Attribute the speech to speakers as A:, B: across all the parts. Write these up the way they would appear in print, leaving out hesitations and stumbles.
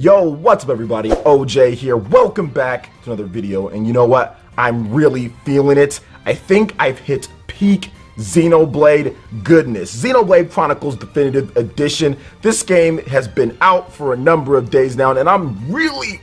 A: Yo, what's up everybody? OJ here. Welcome back to another video. And you know what? I'm really feeling it. I think I've hit peak Xenoblade goodness. Xenoblade Chronicles Definitive Edition. This game has been out for a number of days now, and I'm really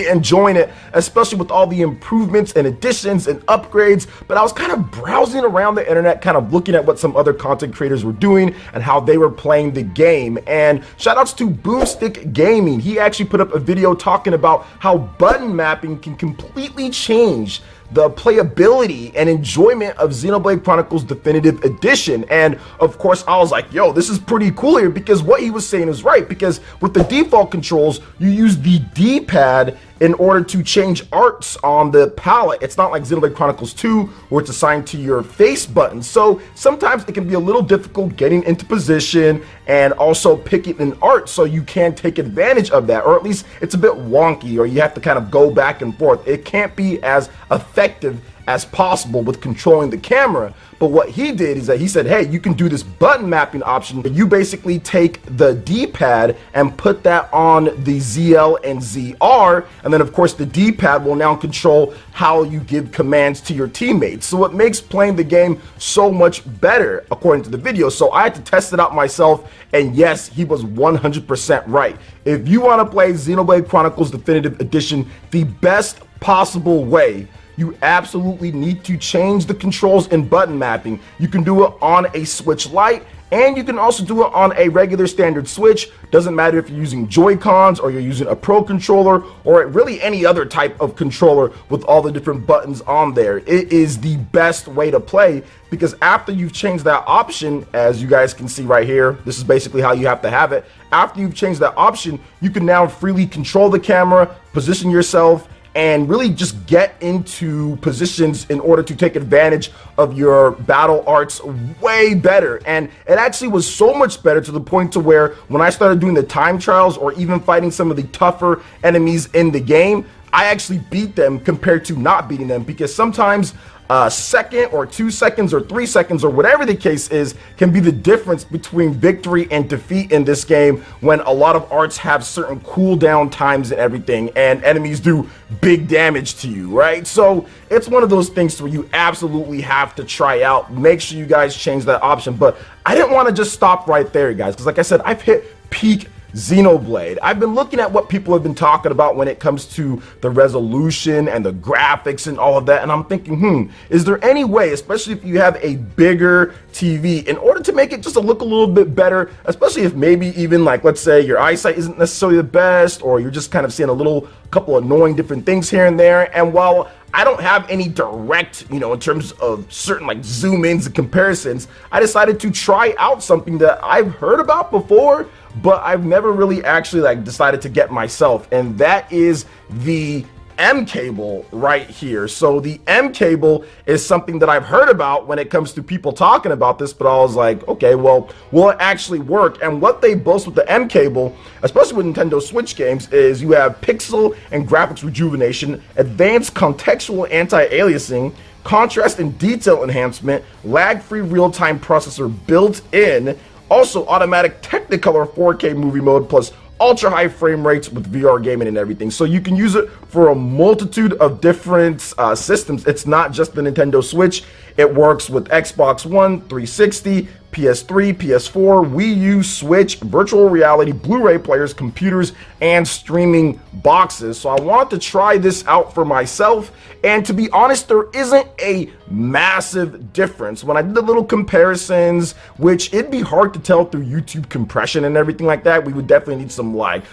A: enjoying it, especially with all the improvements and additions and upgrades. But I was kind of browsing around the internet, kind of looking at what some other content creators were doing and how they were playing the game. And shout outs to Boomstick Gaming. He actually put up a video talking about how button mapping can completely change the playability and enjoyment of Xenoblade Chronicles Definitive Edition. And of course I was like, yo, this is pretty cool here, because what he was saying is right, because with the default controls you use the D-pad in order to change arts on the palette. It's not like Xenoblade Chronicles 2 where it's assigned to your face button. So sometimes it can be a little difficult getting into position and also picking an art, so you can take advantage of that, or at least it's a bit wonky, or you have to kind of go back and forth. It can't be as effective as possible with controlling the camera. But what he did is that he said, hey, you can do this button mapping option. You basically take the D-pad and put that on the ZL and ZR, and then of course the D-pad will now control how you give commands to your teammates. So it makes playing the game so much better according to the video. So I had to test it out myself, and yes, he was 100% right. If you want to play Xenoblade Chronicles Definitive Edition the best possible way, you absolutely need to change the controls in button mapping. You can do it on a Switch Lite, and you can also do it on a regular standard Switch. Doesn't matter if you're using Joy-Cons or you're using a Pro controller or really any other type of controller with all the different buttons on there. It is the best way to play, because after you've changed that option, as you guys can see right here, this is basically how you have to have it. After you've changed that option, you can now freely control the camera, position yourself, and really just get into positions in order to take advantage of your battle arts way better. And it actually was so much better to the point to where when I started doing the time trials or even fighting some of the tougher enemies in the game, I actually beat them compared to not beating them, because sometimes a second or 2 seconds or 3 seconds or whatever the case is can be the difference between victory and defeat in this game, when a lot of arts have certain cooldown times and everything, and enemies do big damage to you, right? So it's one of those things where you absolutely have to try out. Make sure you guys change that option. But I didn't want to just stop right there, guys, because like I said, I've hit peak Xenoblade. I've been looking at what people have been talking about when it comes to the resolution and the graphics and all of that, and I'm thinking, is there any way, especially if you have a bigger TV, in order to make it just look a little bit better, especially if maybe even, like, let's say your eyesight isn't necessarily the best, or you're just kind of seeing a couple annoying different things here and there. And while I don't have any direct, in terms of certain like zoom ins and comparisons, I decided to try out something that I've heard about before, but I've never really actually decided to get myself, and that is the M cable right here. So the M cable is something that I've heard about when it comes to people talking about this, but I was like, okay, well, will it actually work? And what they boast with the M cable, especially with Nintendo Switch games, is you have pixel and graphics rejuvenation, advanced contextual anti-aliasing, contrast and detail enhancement, lag-free real-time processor built in, also automatic Technicolor 4K movie mode, plus ultra high frame rates with VR gaming and everything. So you can use it for a multitude of different systems. It's not just the Nintendo Switch. It works with Xbox One, 360, PS3, PS4, Wii U, Switch, virtual reality, Blu-ray players, computers, and streaming boxes. So I want to try this out for myself, and to be honest, there isn't a massive difference. When I did the little comparisons, which it'd be hard to tell through YouTube compression and everything like that, we would definitely need some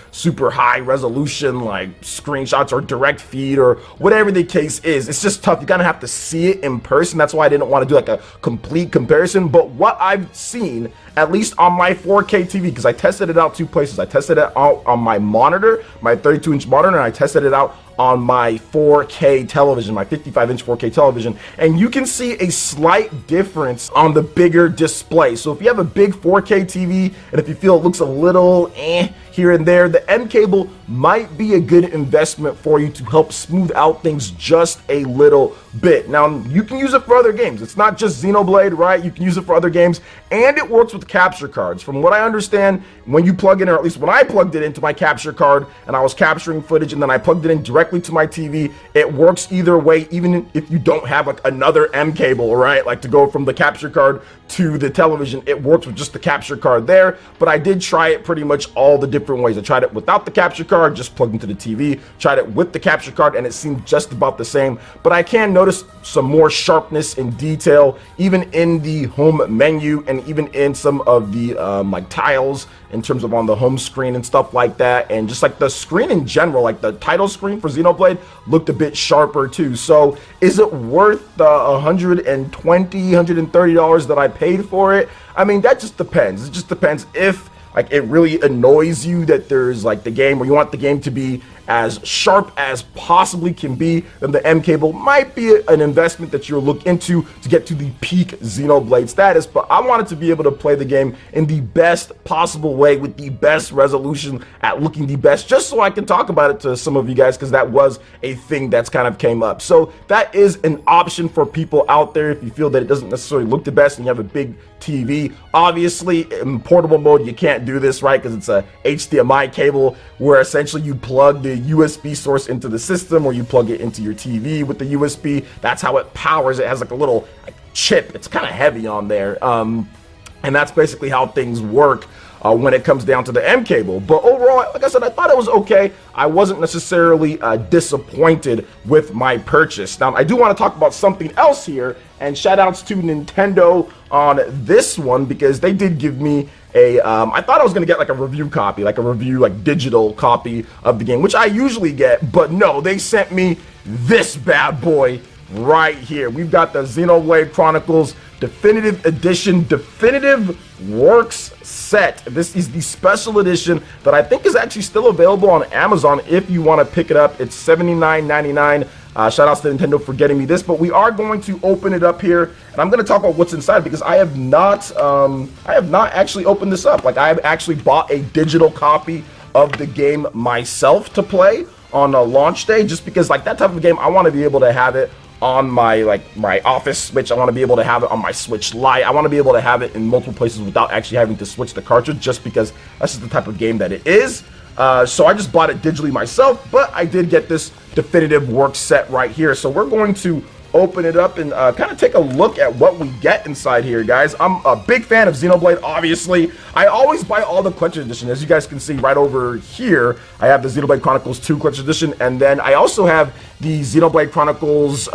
A: super high resolution screenshots or direct feed or whatever the case is. It's just tough. You kind of have to see it in person. That's why I didn't want to do a complete comparison. But what I've seen, at least on my 4K TV, because I tested it out 2 places. I tested it out on my monitor, my 32-inch monitor, and I tested it out on my 4K television, my 55-inch 4K television, and you can see a slight difference on the bigger display. So if you have a big 4K TV and if you feel it looks a little here and there, the M cable might be a good investment for you to help smooth out things just a little bit. Now, you can use it for other games. It's not just Xenoblade, right? You can use it for other games, and it works with with capture cards. From what I understand, when you plug in, or at least when I plugged it into my capture card and I was capturing footage and then I plugged it in directly to my TV, it works either way, even if you don't have like another M cable, right? Like to go from the capture card to the television, it works with just the capture card there. But I did try it pretty much all the different ways. I tried it without the capture card, just plugged into the TV, tried it with the capture card, and it seemed just about the same. But I can notice some more sharpness and detail, even in the home menu and even in some of the like tiles in terms of on the home screen and stuff like that. And just like the screen in general, like the title screen for Xenoblade looked a bit sharper too. So is it worth the $120, $130 that I paid for it? I mean, that just depends. It just depends if like it really annoys you that there's like the game, or you want the game to be as sharp as possibly can be, then the M cable might be an investment that you'll look into to get to the peak Xenoblade status. But I wanted to be able to play the game in the best possible way with the best resolution at looking the best, just so I can talk about it to some of you guys, because that was a thing that's kind of came up. So that is an option for people out there if you feel that it doesn't necessarily look the best and you have a big TV. Obviously, in portable mode, you can't do this, right? Because it's a HDMI cable where essentially you plug the USB source into the system, or you plug it into your TV with the USB. That's how it powers. It has like a little chip. It's kind of heavy on there. And that's basically how things work when it comes down to the M cable. But overall, like I said, I thought it was okay. I wasn't necessarily disappointed with my purchase. Now, I do want to talk about something else here, and shout outs to Nintendo on this one, because they did give me a I thought I was gonna get like a review copy, like a review, like digital copy of the game, which I usually get, but no, they sent me this bad boy right here. We've got the Xenoblade Chronicles Definitive Edition Definitive Works Set. This is the special edition that I think is actually still available on Amazon if you want to pick it up. It's $79.99. Shout outs to Nintendo for getting me this, but we are going to open it up here, and I'm going to talk about what's inside, because I have not actually opened this up. Like, I have actually bought a digital copy of the game myself to play on a launch day, just because like that type of game, I want to be able to have it on my office Switch. I want to be able to have it on my Switch Lite. I want to be able to have it in multiple places without actually having to switch the cartridge, just because that's just the type of game that it is. So I just bought it digitally myself, but I did get this definitive work set right here. So we're going to open it up and kind of take a look at what we get inside here, guys. I'm a big fan of Xenoblade, obviously. I always buy all the collector's edition. As you guys can see right over here, I have the Xenoblade Chronicles 2 collector's edition, and then I also have the Xenoblade Chronicles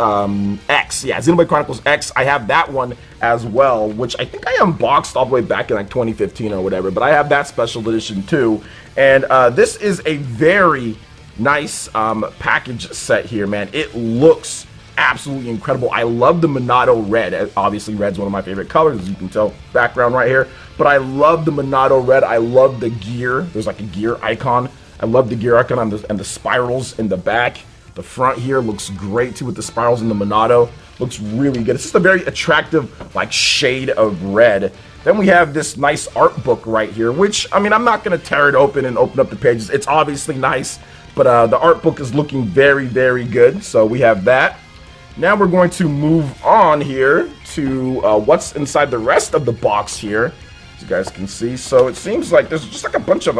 A: X. Yeah, Xenoblade Chronicles X. I have that one as well, which I think I unboxed all the way back in like 2015 or whatever, but I have that special edition too. And this is a very nice package set here, man. It looks absolutely incredible. I love the Monado red. Obviously, red's one of my favorite colors, as you can tell, background right here. But I love the Monado red. I love the gear. There's like a gear icon. I love the gear icon and the spirals in the back. The front here looks great too with the spirals in the Monado. Looks really good. It's just a very attractive like shade of red. Then we have this nice art book right here, which, I mean, I'm not going to tear it open and open up the pages. It's obviously nice, but the art book is looking very, very good. So we have that. Now we're going to move on here to what's inside the rest of the box here, as you guys can see. So it seems like there's just like a bunch of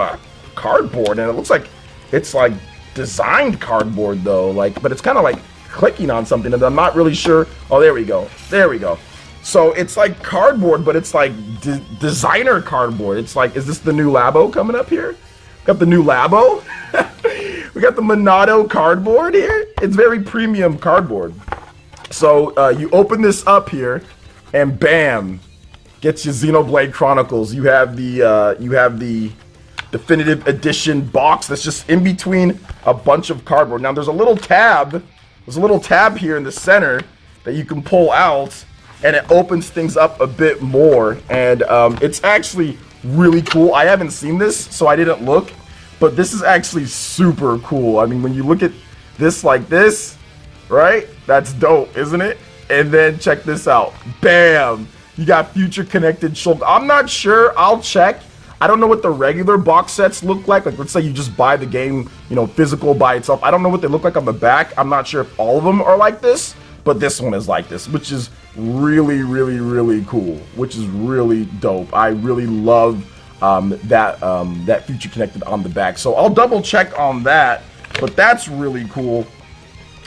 A: cardboard, and it looks like it's like designed cardboard though, like, but it's kind of like clicking on something, and I'm not really sure. Oh, there we go. There we go. So it's like cardboard, but it's like designer cardboard. It's like, is this the new Labo coming up here? Got the new Labo. We got the Monado cardboard here. It's very premium cardboard. So you open this up here, and bam, gets you Xenoblade Chronicles. You have the Definitive Edition box that's just in between a bunch of cardboard. Now there's a little tab. There's a little tab here in the center that you can pull out, and it opens things up a bit more. And it's actually really cool. I haven't seen this, so I didn't look, but this is actually super cool. I mean, when you look at this like this, right? That's dope, isn't it? And then check this out. Bam! You got future connected shoulder. I'm not sure. I'll check. I don't know what the regular box sets look like. Like, let's say you just buy the game, you know, physical by itself. I don't know what they look like on the back. I'm not sure if all of them are like this, but this one is like this, which is really, really, really cool, which is really dope. I really love that feature connected on the back. So I'll double check on that, but that's really cool.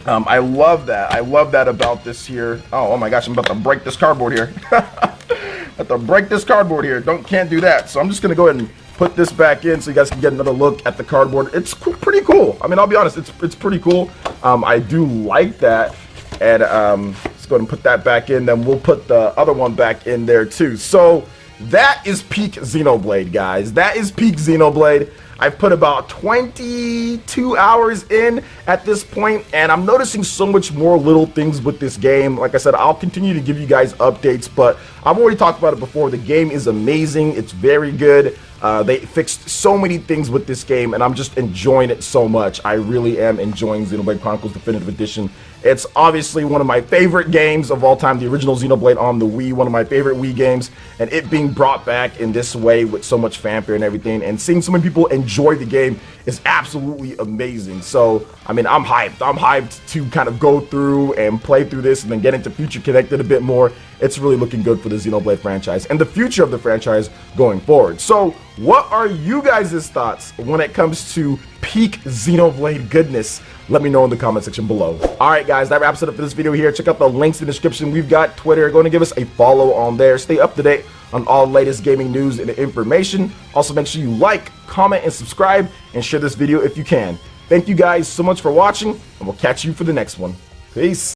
A: I love that. I love that about this here. Oh my gosh, I'm about to break this cardboard here. Have to break this cardboard here. Can't do that. So I'm just gonna go ahead and put this back in so you guys can get another look at the cardboard. It's pretty cool. I mean, I'll be honest, it's pretty cool. I do like that. And let's go ahead and put that back in. Then we'll put the other one back in there too. So that is peak Xenoblade, guys. That is peak Xenoblade. I've put about 22 hours in at this point, and I'm noticing so much more little things with this game. Like I said, I'll continue to give you guys updates, but I've already talked about it before. The game is amazing. It's very good. They fixed so many things with this game, and I'm just enjoying it so much. I really am enjoying Xenoblade Chronicles Definitive Edition. It's obviously one of my favorite games of all time, the original Xenoblade on the Wii, one of my favorite Wii games, and it being brought back in this way with so much fanfare and everything, and seeing so many people enjoy the game is absolutely amazing. So, I mean, I'm hyped. I'm hyped to kind of go through and play through this and then get into Future Connected a bit more. It's really looking good for the Xenoblade franchise and the future of the franchise going forward. So, what are you guys' thoughts when it comes to peak Xenoblade goodness? Let me know in the comment section below. Alright guys, that wraps it up for this video here. Check out the links in the description. We've got Twitter. Go and give us a follow on there. Stay up to date on all the latest gaming news and information. Also, make sure you like, comment, and subscribe, and share this video if you can. Thank you guys so much for watching, and we'll catch you for the next one. Peace.